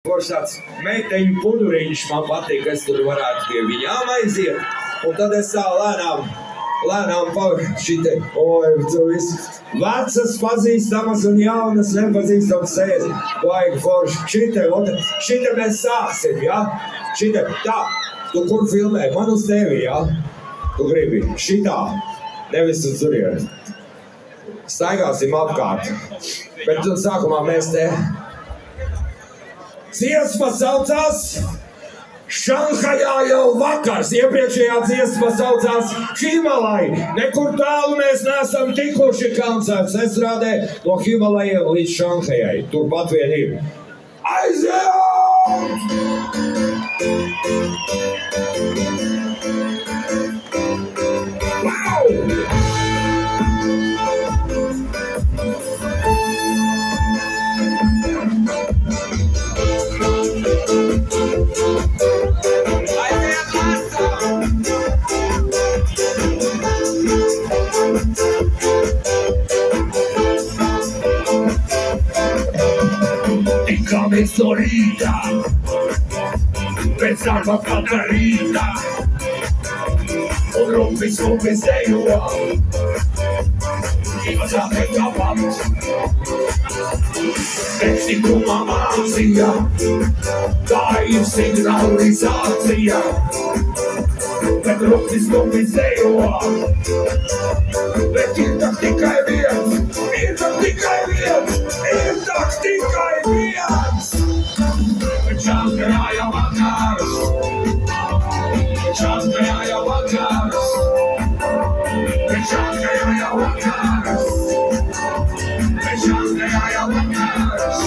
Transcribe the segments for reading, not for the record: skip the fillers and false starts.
Forši tāds meiteņu puduriņš man patīk, es tur varētu pie viņām aiziet. Un tad es tā lēnām šite, tu visu vecas pazīstamas un jaunas nepazīstamas sēzi. Vajag forši šite mēs sāksim, ja? Šite, tā, tu kur filmē? Man uz tevi, ja? Tu gribi šitā, nevis uz turieni. Staigāsim apkārt. Bet sākumā mēs te... Dziesma saucās Šanhajā jau vakars. Iepriekšējā dziesma saucās Himalai. Nekur tālu mēs neesam tikuši koncerts. Es rādē no Himalajiem līdz Šanhajai. Turpat vien ir. Aiziet! Wow! Tikāmies no rīta, pēc darba katra rīta, un rumpis ejo, tāpēc tāpat. Tehnikumā mācīja, tā ir signalizācija, bet rumpis ejo, bet ir tak tikai viens, ir tak tikai viens. Šanhajā vakars, Šanhajā vakars, Šanhajā vakars, Šanhajā vakars.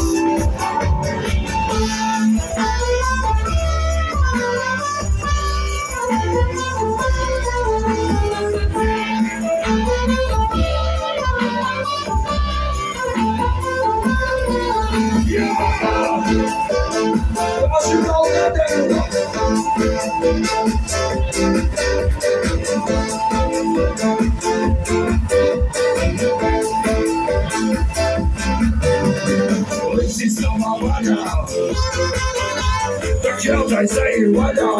Visi savā vaļā, tak jautais eju vaļā,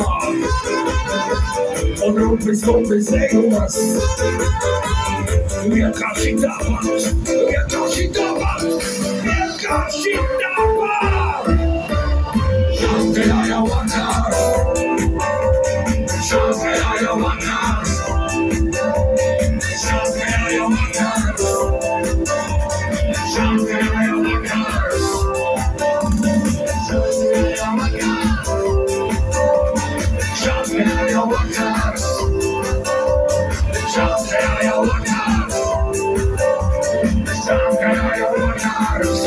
un rumpis ejos. Vienkārši tāpat, vienkārši tāpat, vienkārši tāpat. Šanhajā vakars, Šanhajā vakars, Šanhajā vakars, Šanhajā vakars, Šanhajā vakars, Šanhajā vakars, Šanhajā vakars.